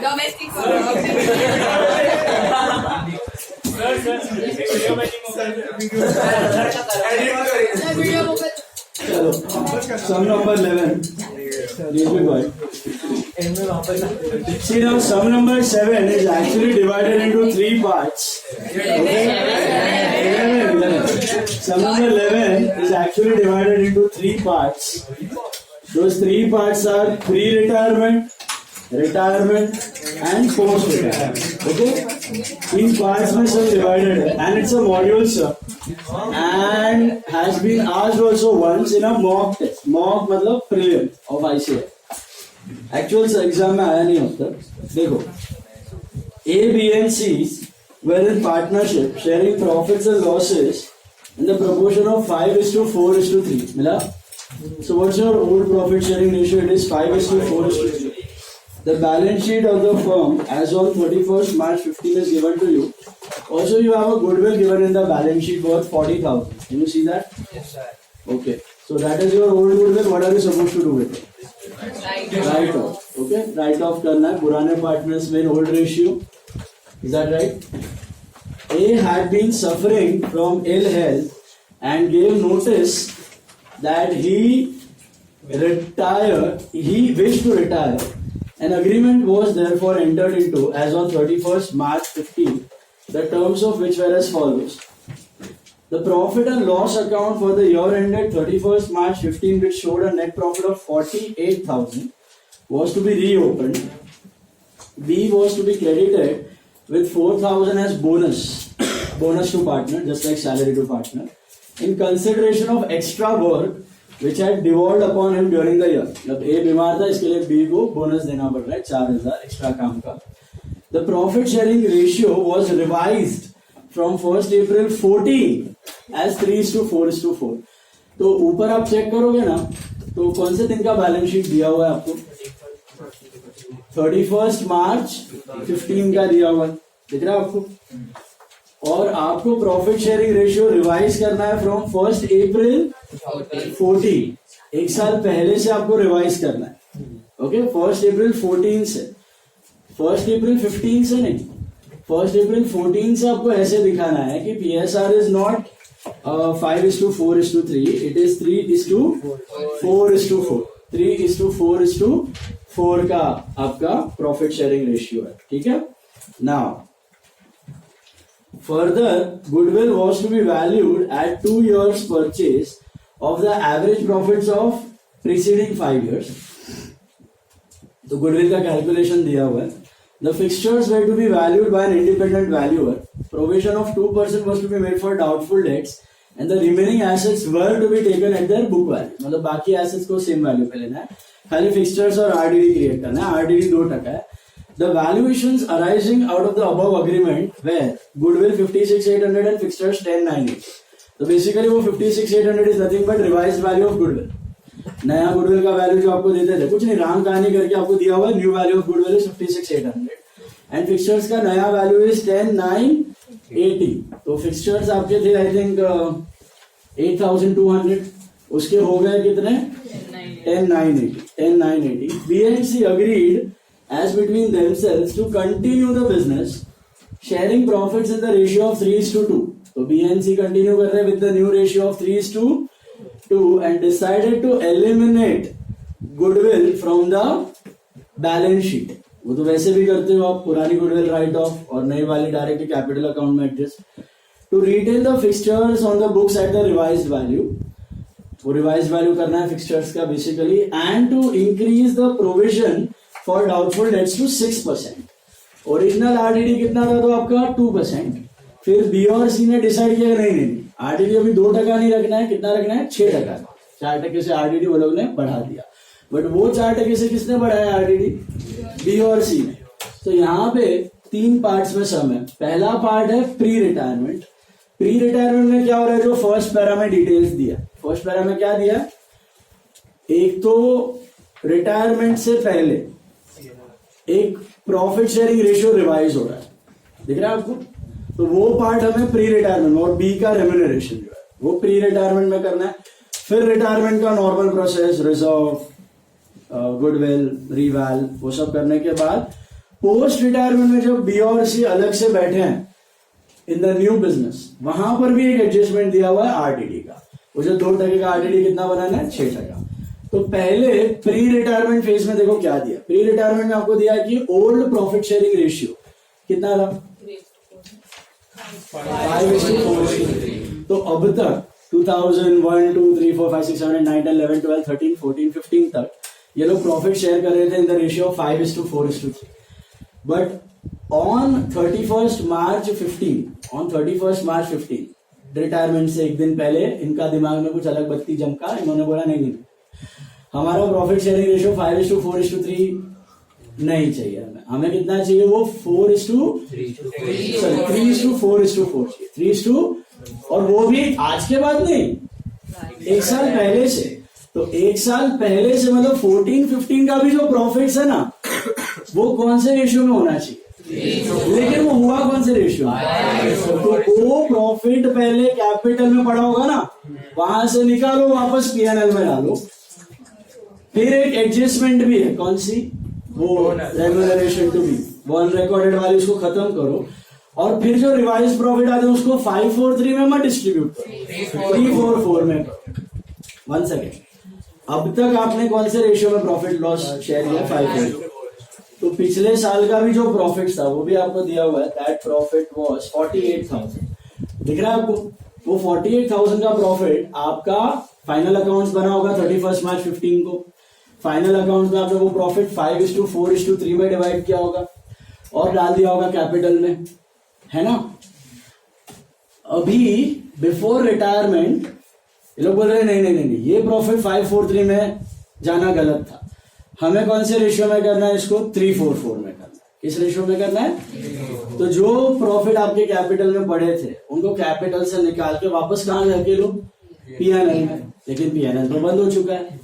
Domestic चलो sum number 11. See now sum number 7 is actually divided into 3 parts. Okay? 11. Sum number 11 is actually divided into 3 parts. Those 3 parts are pre-retirement, retirement and post-retirement. Okay? These parts में सब divided है and it's a module sir. And has been asked also once in a mock test. Mock मतलब prelim of ICAI. Actual exam में आया नहीं होता. देखो A, B and C's were in partnership sharing profits and losses in the proportion of 5:4:3. मिला? So what's your old profit sharing ratio? It is 5:4:3. The balance sheet of the firm as on 31st March 15 is given to you. Also, you have a goodwill given in the balance sheet worth 40,000. Can you see that? Yes, sir. Okay. So that is your old goodwill. What are you supposed to do with it? Write off. Okay. Write off करना है. पुराने partners में old ratio. Is that right? A had been suffering from ill health and gave notice that he wished to retire. An agreement was therefore entered into as on 31st March 15, the terms of which were as follows. The profit and loss account for the year ended 31st March 15, which showed a net profit of 48,000, was to be reopened. B was to be credited with 4,000 as bonus to partner, just like salary to partner, in consideration of extra work which had devolved upon him during the year. मतलब A बीमार था इसके लिए B को bonus देना पड़ रहा है 4,000 एक्स्ट्रा काम का. The profit sharing ratio was revised from 1st April 14 as 3:4:4. तो ऊपर आप चेक करोगे ना तो कौन से दिन का बैलेंस शीट दिया हुआ है आपको? 31st March 15 का दिया हुआ है, दिख रहा है आपको? और आपको प्रॉफिट शेयरिंग रेशियो रिवाइज करना है फ्रॉम 1st April 14. एक साल पहले से आपको रिवाइज करना है. ओके, 1st April 14 से, 1st April 15 से नहीं, 1st April 14 से आपको ऐसे दिखाना है कि PSR is not 5:4:3, it is 3:4:4. 3:4:4 का आपका प्रॉफिट शेयरिंग रेशियो है. ठीक है. Now further, goodwill was to be valued at 2 years purchase of the average profits of preceding 5 years. तो goodwill का calculation दिया हुआ है. The fixtures were to be valued by an independent valuer. Provision of 2% was to be made for doubtful debts, and the remaining assets were to be taken at their book value. मतलब बाकी assets को same value पे लेना है. खाली fixtures और RDD create करना है. RDD 2% है. The valuations arising out of the above agreement were goodwill 56,800 and fixtures 10,980. तो basically वो 56,800 is nothing but revised value of goodwill. नया goodwill का value जो आपको देते थे, कुछ नहीं, राम कहानी करके आपको दिया हुआ है. New value of goodwill is 56,800 and fixtures का नया value is 10,980. तो fixtures आपके थे I think 8,200. उसके हो गए कितने? 10,980. B&C agreed as between themselves to continue the business, sharing profits in the ratio of 3:2. So B&C continue कर रहे हैं with the new ratio of 3:2 and decided to eliminate goodwill from the balance sheet. वो तो वैसे भी करते हो आप, पुरानी goodwill write off और नई वाली डायरेक्ट कैपिटल अकाउंट में adjust. To retain the fixtures on the books at the revised value. वो revised value करना है fixtures का basically, and to increase the provision for doubtful debts to 6%. Original RDD कितना था तो आपका 2%. फिर बी और सी ने डिसाइड किया नहीं, आरडीडी अभी 2% नहीं रखना है, कितना रखना है? 6%. 4% से आरडीडी वो लोग ने बढ़ा दिया. बट वो 4% से किसने बढ़ाया आरडीडी? बी और सी ने. तो यहाँ पे 3 पार्ट्स में सम है. पहला पार्ट है प्री रिटायरमेंट. प्री रिटायरमेंट में क्या हो रहा है? जो फर्स्ट पैरा में डिटेल्स दिया. फर्स्ट पैरा में क्या दिया? एक तो रिटायरमेंट से पहले एक प्रॉफिट शेयरिंग रेशियो रिवाइज हो रहा है, दिख रहा है आपको? तो वो पार्ट हमें प्री रिटायरमेंट और बी का रेम्यूनरेशन जो है वो प्री रिटायरमेंट में करना है. फिर रिटायरमेंट का नॉर्मल प्रोसेस, रिजर्व, गुडविल, रिवैल, वो सब करने के बाद पोस्ट रिटायरमेंट में जब बी और सी अलग से बैठे हैं इन द न्यू बिजनेस, वहां पर भी एक एडजस्टमेंट दिया हुआ है आरटीडी का। वो जो 2% का आरटीडी कितना बनाना है, 6%। तो पहले प्री रिटायरमेंट फेज में देखो क्या दिया। प्री रिटायरमेंट में आपको दिया कि ओल्ड प्रॉफिट शेयरिंग रेशियो कितना था, 5:4। तो अब तक 2001, 2, 3, 4, 5, 6, 7, 8, 9, 10, 11, 12, 13, 14, 15 तक ये लोग प्रॉफिट शेयर कर रहे थे in the ratio of 5:4:3। But on 31st March 15 retirement से एक दिन पहले इनका दिमाग में कुछ अलग बत्ती चमका। इन्होंने बोला नहीं, हमारा प्रॉफिट शेयरिंग रेशियो 5:4:3 नहीं चाहिए, हमें कितना चाहिए, वो 3:4 चाहिए, 3:, और वो भी आज के बाद नहीं, एक साल पहले से। तो एक साल पहले से मतलब 14-15 का भी जो प्रॉफिट्स है ना, वो कौन से रेशियो में होना चाहिए, लेकिन वो हुआ कौन से रेशियो में। तो वो प्रॉफिट पहले कैपिटल में पड़ा होगा ना, वहां से निकालो, वापस पीएनएल में डालो। फिर एक एडजस्टमेंट भी है, कौन सी, वो रेम्यूनरेशन टू बी, वो अनरिकॉर्डेड वाली, उसको खत्म करो। और फिर जो रिवाइज प्रॉफिट आते हैं उसको 543 में मत डिस्ट्रीब्यूट करो, 344 में करो। 1 सेकेंड, अब तक आपने कौन से रेशियो में प्रॉफिट लॉस शेयर किया, 544। तो पिछले साल का भी जो प्रॉफिट था वो भी आपको दिया हुआ है, दैट प्रॉफिट वाज 48,000। दिख रहा है आपको, वो 48,000 का प्रॉफिट आपका फाइनल अकाउंट्स बना होगा 31 मार्च 15 को। फाइनल अकाउंट में आपने वो प्रॉफिट 5:4:3 में डिवाइड किया होगा और डाल दिया होगा कैपिटल में, है ना। अभी बिफोर रिटायरमेंट ये लोग बोल रहे नहीं नहीं नहीं, ये प्रॉफिट 543 में जाना गलत था, हमें कौन से रेशियो में करना है, इसको 344 में करना है। किस रेशियो में करना है, तो जो प्रॉफिट आपके कैपिटल में पड़े थे उनको कैपिटल से निकाल के वापस कहां करके लो, पीएनएल में। लेकिन पीएनएल तो बंद हो चुका है,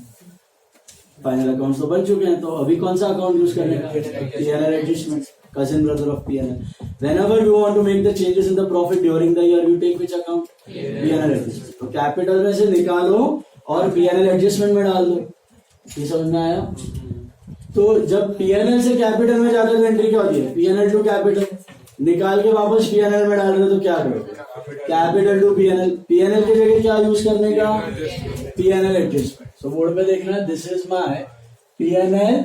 फाइनल अकाउंट तो बन चुके हैं, तो अभी कौन सा अकाउंट यूज करने का, PNL adjustment, cousin brother of PNL. Whenever you want to make the changes in the profit during the year, you take which account? PNL adjustment. तो कैपिटल में से निकालो और PNL एडजस्टमेंट में डाल दो। ये समझ में आया? तो जब PNL से कैपिटल में जाते तो एंट्री क्या होती है, PNL टू कैपिटल, निकाल के वापस PNL में डाल रहे तो क्या करोगे, कैपिटल टू PNL। PNL की जगह क्या यूज करने का, PNL एडजस्टमेंट। सो बोर्ड पे देखना, this is my PNL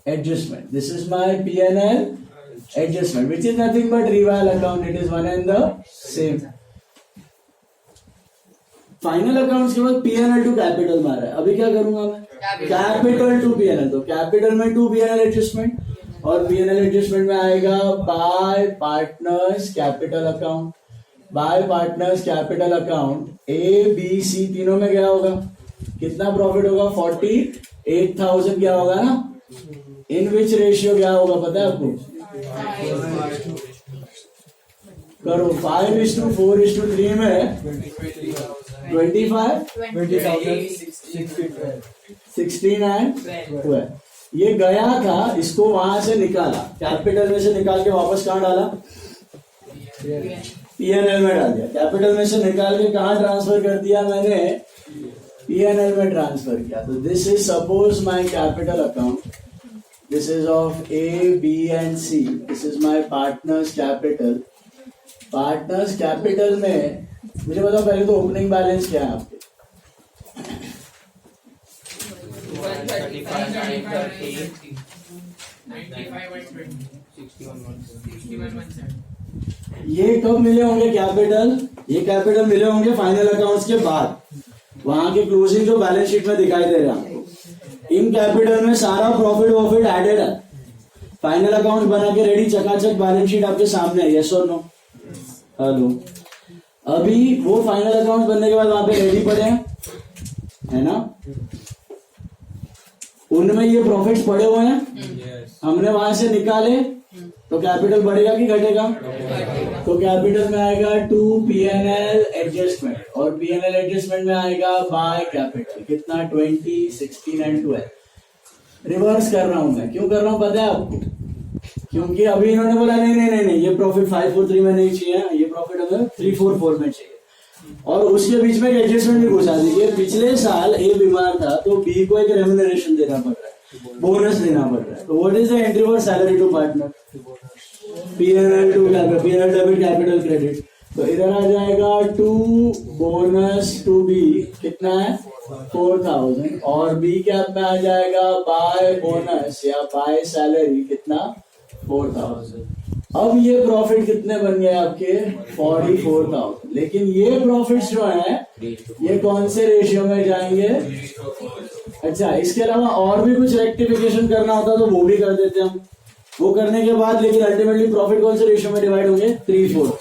adjustment, this is my PNL adjustment, which is nothing but reval account, it is one and the same. Final accounts के बाद PNL to capital मारा है, अभी क्या करूंगा मैं, कैपिटल टू PNL। तो कैपिटल में टू PNL एडजस्टमेंट, और PNL एडजस्टमेंट में आएगा bye partners capital account. Bye partners capital account ABC तीनों में गया होगा, कितना प्रॉफिट होगा, 48,000 क्या होगा ना। इन विच रेशियो क्या होगा पता है आपको, करो 5:4:3 में 25, 16 एंड 12। ये गया था, इसको वहां से निकाला, कैपिटल में से निकाल के वापस कहां डाला, PNL में डाल दिया। कैपिटल में से निकाल के कहां ट्रांसफर कर दिया मैंने, PNL में ट्रांसफर किया। तो this is suppose my capital account, this is of A, B and C, this is my partners capital। partners capital में मुझे बताओ पहले तो ओपनिंग बैलेंस क्या है आपके, 135, ये कब मिले होंगे कैपिटल, ये कैपिटल मिले होंगे फाइनल अकाउंट्स के बाद, वहां के क्लोजिंग जो बैलेंस शीट में दिखाई दे रहा है आपको। इन कैपिटल में सारा प्रॉफिट वॉफिट एडेड है, फाइनल अकाउंट बना के रेडी, चकाचक बैलेंस शीट आपके सामने है, यस और नो, हेलो। अभी वो फाइनल अकाउंट बनने के बाद वहां पे रेडी पड़े हैं, है ना, उनमें ये प्रॉफिट्स पड़े हुए हैं, हमने वहां से निकाले, तो कैपिटल बढ़ेगा कि घटेगा, तो कैपिटल में आएगा टू PNL एडजस्टमेंट, और PNL एडजस्टमेंट में आएगा बाय कैपिटल, कितना 20, 16 एंड 12। रिवर्स कर रहा हूं मैं, क्यों कर रहा हूं पता है आपको, क्योंकि अभी इन्होंने बोला नहीं नहीं नहीं नहीं, ये प्रॉफिट 543 में नहीं चाहिए, ये प्रॉफिट हमें 344 में चाहिए, और उसके बीच में एक एडजस्टमेंट भी घुसा दीजिए। पिछले साल A बीमार था तो B को एक रेम्यूनरेशन देना पड़ रहा है, बोनस देना पड़ रहा है। तो what is the entry for salary to partner? PNL to PNL debit capital credit. तो इधर आ जाएगा टू बोनस टू बी, कितना है 4000, और बी कैप में आ जाएगा बाय बोनस या बाय सैलरी, कितना 4000। अब ये प्रॉफिट कितने बन गए आपके 44,000। लेकिन ये प्रॉफिट्स जो है ये कौन से रेशियो में जाएंगे? अच्छा, इसके अलावा और भी कुछ रेक्टिफिकेशन करना होता तो वो भी कर देते हम। वो करने के बाद लेकिन अल्टीमेटली प्रॉफिट कौन से रेशियो में डिवाइड होंगे? 3-4।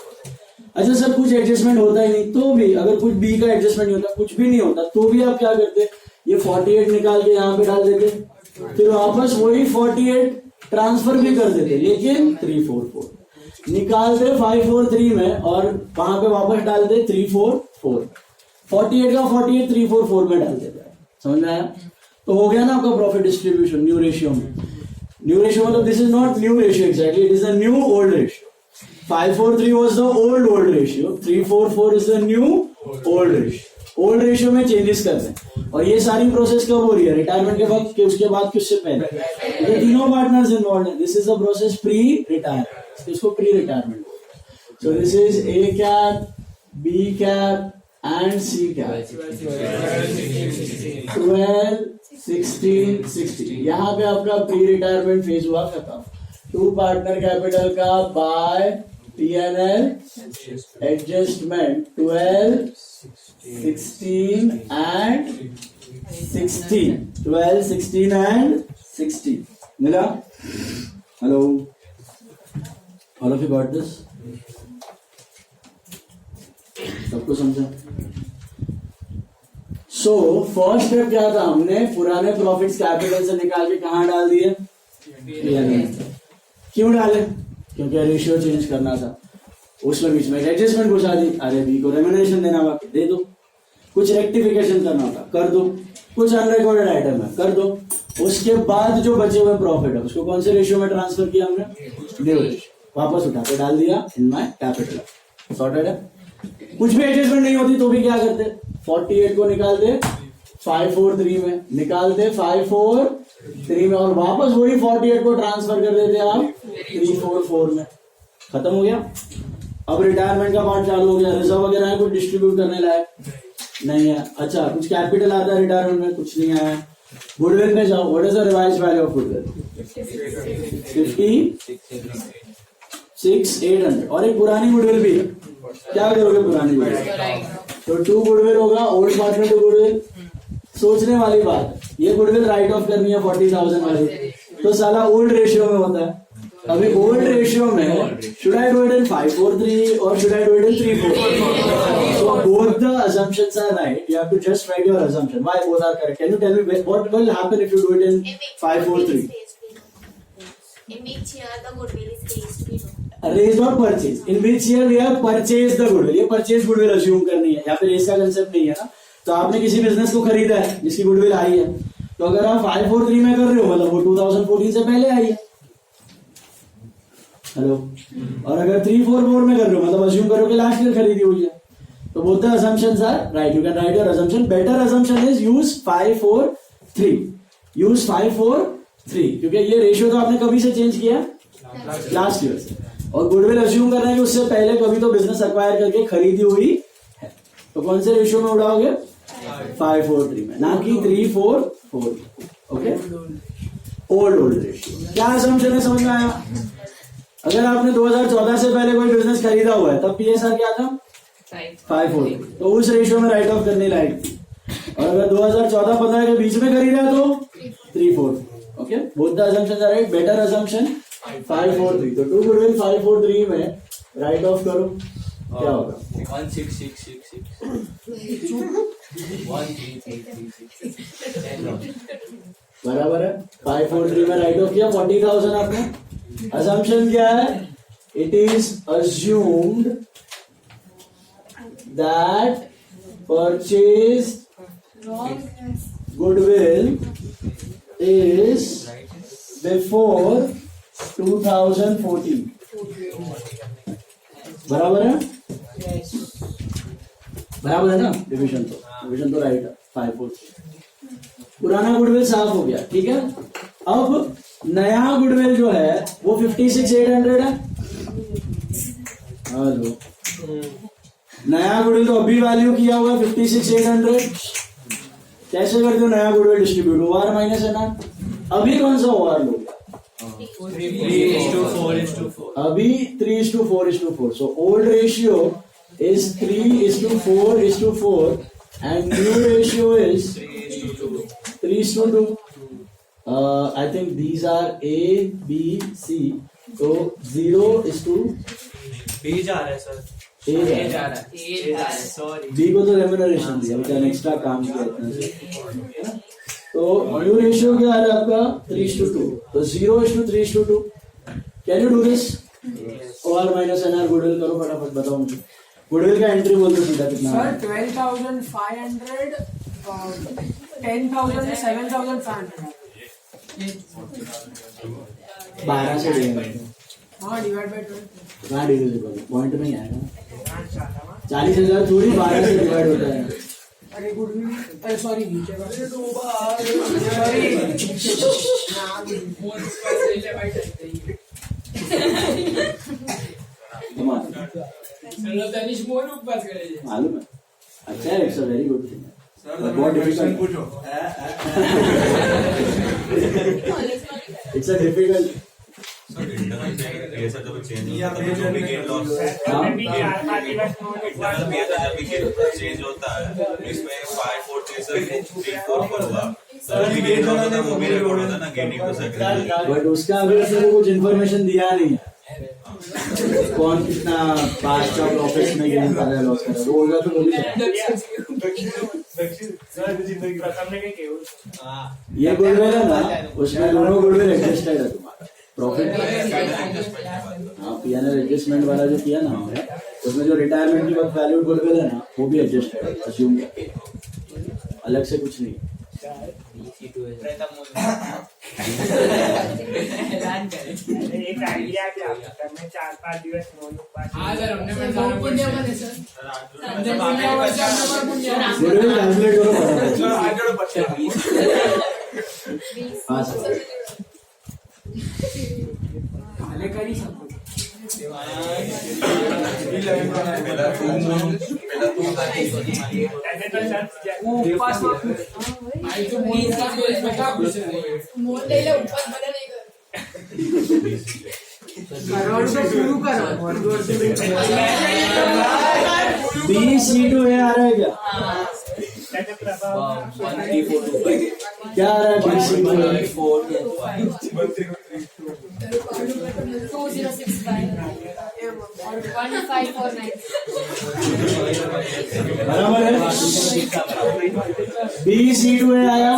अच्छा सर, कुछ एडजस्टमेंट होता ही नहीं तो भी, अगर कुछ बी का एडजस्टमेंट नहीं होता, कुछ भी नहीं होता तो भी आप क्या करते? ये 48 निकाल के यहाँ पे डाल देते, फिर वापस वही 48 ट्रांसफर भी कर देते, लेकिन 344 निकालते 543 में और वहां पे वापस डालते 344। 48 का 48 344 में डाल देते। समझ में आया? तो हो गया ना आपका प्रॉफिट डिस्ट्रीब्यूशन न्यू रेशियो में। न्यू रेशियो मतलब this is not new ratio exactly, it is a new old ratio. 543 was the old ratio, 344 is the new old ratio. Old ratio में चेंजेस करते हैं। और ये सारी प्रोसेस कब हो रही है? रिटायरमेंट के वक्त के उसके बाद, किससे पहले? ये तीनों पार्टनर्स इन्वॉल्व हैं। This is the process pre retirement, इसको pre retirement. So this is A cap, B cap and C cap. 12, 16, 16 यहाँ पे आपका प्री रिटायरमेंट फेज हुआ खत्म। टू पार्टनर कैपिटल का by PNL adjustment 12, 16 and 16, 12, 16 and 16 मिला? Hello, all of you got this? सबको समझा? सो फर्स्ट स्टेप क्या था? हमने पुराने प्रॉफिट्स कैपिटल से निकाल के कहां डाल दिए? क्यों डाले? क्योंकि रेशियो चेंज करना था। उसमें बीच में एडजस्टमेंट घुसा दी, अरे बी को रेम्यूनरेशन देना बाकी दे दो, कुछ रेक्टिफिकेशन करना था कर दो, कुछ अनरिकॉर्डेड आइटम है कर दो। उसके बाद जो बचे हुए प्रॉफिट है उसको कौन से रेशियो में ट्रांसफर किया हमने? New ratio. वापस उठा के डाल दिया इन माय कैपिटल। सॉर्टेड है? कुछ भी एडजस्टमेंट नहीं होती तो भी क्या करते? 48 को निकाल दे 543 में, निकाल दे 543 में, और वापस वही 48 को ट्रांसफर कर देते आप 344 में। खत्म हो गया। अब रिटायरमेंट का पार्ट चालू हो गया। रिजर्व वगैरह है कुछ डिस्ट्रीब्यूट करने लायक नहीं है। अच्छा, कुछ कैपिटल आता है रिटायरमेंट में? कुछ नहीं आया। गुडविल में जाओ, what is the revised value of goodwill? 56,800। और एक पुरानी गुडविल भी है। क्या करोगे पुरानी गुडविल? तो टू गुडविल होगा, ओल्ड पार्टनर टू गुडविल। सोचने वाली बात, ये गुडविल राइट ऑफ करनी है 40,000 वाली, तो साला ओल्ड रेशियो में होता है। अभी ओल्ड रेशियो में should I do it in 543 or should I do it in 344? So both the assumptions are right. You have to just write your assumption. Why both are correct? Can you tell me what will happen if you do it in 543? In which year the goodwill is raised? Raised or purchased? In which year we have purchased the goodwill? ये purchase goodwill assume करनी है, या फिर इसका concept नहीं है ना। तो आपने किसी बिजनेस को खरीदा है जिसकी गुडविल आई है, तो अगर आप 543 में कर रहे हो मतलब वो 2014 से पहले आई है। हेलो। और अगर 344 में कर रहे हो मतलब अज्यूम करो कि लास्ट ईयर खरीदी हुई है, तो both the assumptions are right. You can write your assumption. Better assumption is use 543. Use 543 क्योंकि ये रेशियो तो आपने कभी से चेंज किया? लास्ट ईयर से। और गुडविल अज्यूम कर रहे हैं कि उससे पहले कभी तो बिजनेस एक्वायर करके खरीदी हुई है, तो कौन से रेशियो में उड़ाओगे? 543 में, ना कि 344। Okay, old ratio. क्या असम्पशन है, समझ में आया? अगर आपने 2014 से पहले कोई बिजनेस खरीदा हुआ है तब पीएसआर क्या था? 543, तो उस रेशियो में राइट ऑफ करने लायक थी। और अगर 2014-15 के बीच में खरीदा है तो 344। Okay, both the assumptions are right. Better assumption 543, तो टू गुडविल 543 में राइट ऑफ करो, क्या होगा? 1666 बराबर है। 543 में राइट ऑफ किया, 40,000 आपने। असम्पशन क्या है? It is assumed that purchased goodwill is before 2014। बराबर है? बराबर है ना? डिविजन तो राइट है। 543 पुराना गुडविल साफ हो गया, ठीक है। अब नया गुडविल जो है वो 56,800 है। हेलो, नया गुडविल तो अभी वैल्यू किया हुआ है 56,800। कैसे करते हो नया goodwill distribute? OR minus NR. अभी कौन सा ओआर लोगे? 3:4:4. अभी 3:4:4. So old ratio is 3:4:4 and new ratio is 3:2. I think these are A, B, C. So 0:2. B जा रहा है सर. A A है। जा रहा है. Sorry. B को तो रेम्यूनरेशन दिया, बेटा एक्स्ट्रा काम किया इतना से। तो न्यू रेशियो क्या आ रहा है आपका? 3:2. तो 0:3:2. Can you do this? OR minus NR goodwill करो फटाफट, बताओ मुझे गुडविल का एंट्री बोल दो सीधा कितना सर है? 12,500 10,000 से 7,500 12 से देंगे। हाँ डिवाइड बाय 12 कहाँ डिविजिबल पॉइंट में ही आएगा। 40,000 थोड़ी 12 से डिवाइड होता है। अरे गुडविल अरे सॉरी नीचे सॉरी मालूम है, अच्छा है, it's a very good thing. बहुत डिफिकल्ट, इट्स अ डिफिकल्ट। ऐसा जब चेंज होता है जो भी गेन लॉस चेंज होता है इसमें 5 4 3 4 पर हुआ जो भी गेन लॉस होता है वो भी रिकॉर्ड होता है ना गेनिंग टू सेकंड। बट उसका अभी उसने कुछ इन्फॉर्मेशन दिया नहीं है, कौन कितना पास्ट का प्रॉफिट में गेन कर रहा है लॉस कर रहा है, वो होगा तो वो भी ये गुडविल है ना, उसमें दोनों गुडविल एडजस्टेड है तुम्हारा प्रॉफिट। हाँ पीएनएल एडजस्टमेंट वाला जो किया ना हमने, उसमें जो रिटायरमेंट की वक्त वैल्यू गुडविल है ना वो भी एडजस्टेड है, अज्यूम करके, अलग से कुछ नहीं। एक आइडिया क्या मैं 4-5 दिवस गुडविल कैलकुलेट करो फटाफट। हाँ सर, पहले कर ही सकते शुरू करो। B/C2 A आ रहा है क्या? क्या आ रहा है B/C2 A? 2065 1549 बराबर है। B/C2 A आया।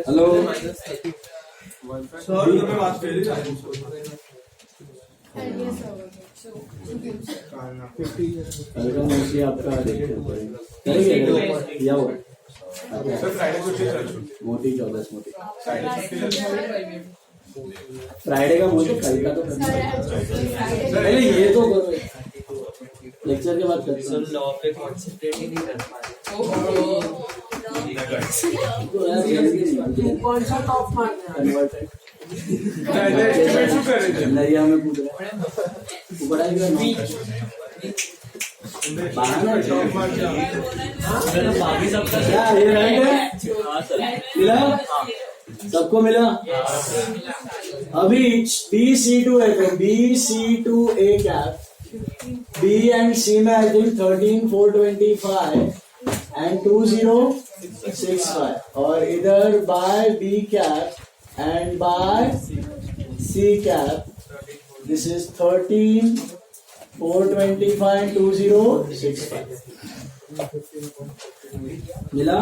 हेलो, वेलकम मोस्टली आपका करेंगे या वो मोटी 14 मोटी फ्राइडे का मोटी, कल का तो पहले ये तो करो, लेक्चर के बाद करते हैं। लॉ पे कॉन्सेंट्रेट ही नहीं कर पा रहे। कौन सा टॉप मारना है? नरिया में कूद रहा है, वो पढ़ाई कर क्या ये राइट है? मिला सबको मिला? अभी B/C2 है तो B/C2A cap B and C में आई थिंक 13,425 एंड 2065 और इधर by B cap and by C cap this is 13,425 and 2065 मिला?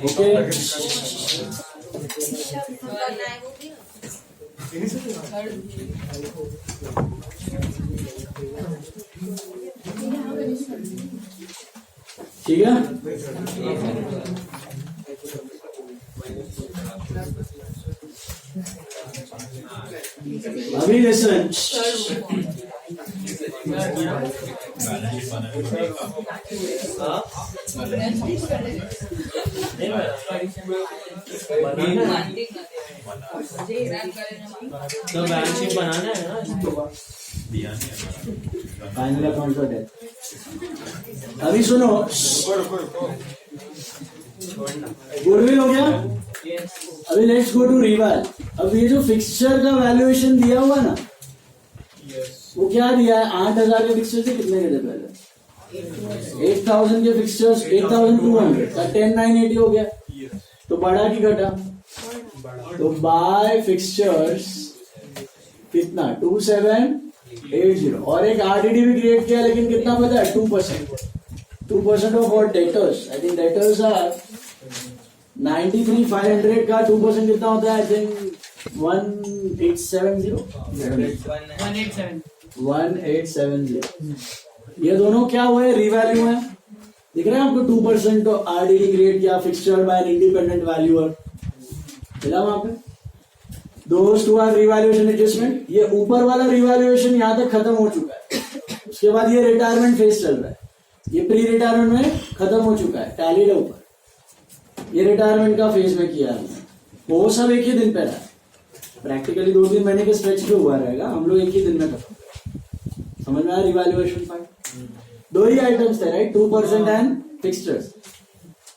ओके ठीक है। अभी लिसन, बैलेंस शीट बनाने को देखा हाँ? नहीं बनाना है। तो बैलेंस शीट बनाना है ना इसके बाद। दिया नहीं है फाइनल अकाउंट का डेट। अभी सुनो, गुडविल हो गया। अभी लेट्स गो टू रिवाल। अब ये जो फिक्सचर का वैल्यूएशन दिया हुआ ना, वो क्या दिया है? 8,000 के फिक्सचर से कितने के थे पहले? 8,000 के फिक्सचर्स, 8,200 का 10,980 हो गया। तो बढ़ा की घटा? तो बाय फिक्सचर्स कितना? 2780। और एक आरडीडी भी क्रिएट किया, लेकिन कितना पता है? 2% ऑफ और debtors. I think debtors are 93,500 का 2% कितना होता है? I think 1870। 1870। ये दोनों क्या हुए? रिवैल्यू है। दिख रहा है आपको? 2% तो आरडीडी क्रिएट किया, fixture by an independent valuer, मिला वहां पे। दोस्त टू आर रिवैल्यूएशन एडजस्टमेंट। ये ऊपर वाला रिवैल्यूएशन यहां तक खत्म हो चुका है। उसके बाद ये रिटायरमेंट फेज चल रहा है। ये प्री रिटायरमेंट में खत्म हो चुका है, टैलीड है ऊपर। ये रिटायरमेंट का फेज में किया है। वो सब एक ही दिन पे रहा है। प्रैक्टिकली 2-3 महीने के स्ट्रेच पे हुआ रहेगा, हम लोग एक ही दिन में खत्म। समझ में आया रिवैल्यूएशन पार्ट? दो ही आइटम्स थे, राइट? 2% and fixtures.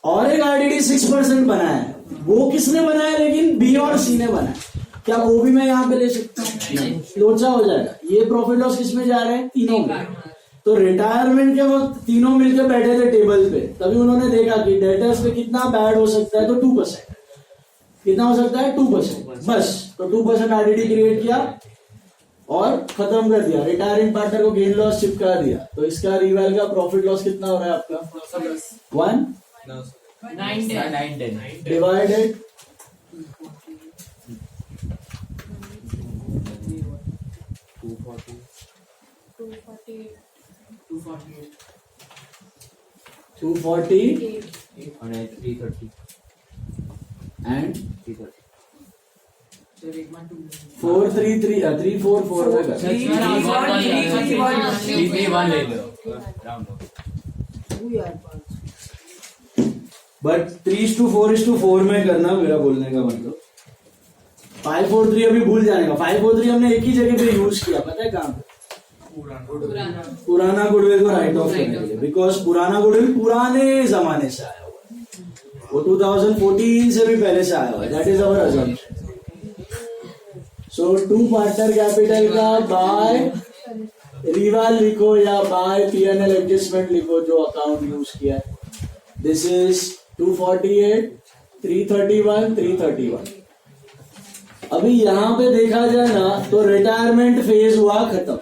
और एक आरडीडी 6% बनाया है। वो किसने बनाया? लेकिन बी और सी ने बनाया। क्या वो भी मैं यहाँ पे ले सकता हूँ? लोचा हो जाएगा। ये प्रॉफिट लॉस किस में जा रहे हैं? तीनों में। तो रिटायरमेंट के वक्त तीनों मिलकर बैठे थे टेबल पे, तभी उन्होंने देखा कि डेटर्स पे कितना बैड हो सकता है। तो 2%। कितना हो सकता है? 2%। बस, तो 2% आरडीडी क्रिएट किया और खत्म कर दिया। रिटायरिंग पार्टनर को गेन लॉस चिपका दिया। तो इसका रिवैल का प्रॉफिट लॉस कितना हो रहा है आपका? 1 910 डिवाइडेड 240 एंड 433 344 में कर। 331 ले लो। बट 3:4:4 में करना, मेरा बोलने का मतलब। 543 अभी भूल जाने का। 543 हमने एक ही जगह पे यूज किया, पता है कहाँ पे? पुराना गुडविल को राइट ऑफ करने के लिए। बिकॉज पुराना गुडविल पुराने जमाने से आया हुआ है, वो 2014 से भी पहले से आया हुआ है। That is our assumption. So 2 partner capital का बाय रिवाल लिखो या बाय पीएनएल एडजस्टमेंट लिखो, जो अकाउंट यूज किया है। This is 248 331 331। अभी यहां पे देखा जाए ना, तो रिटायरमेंट फेज हुआ खत्म।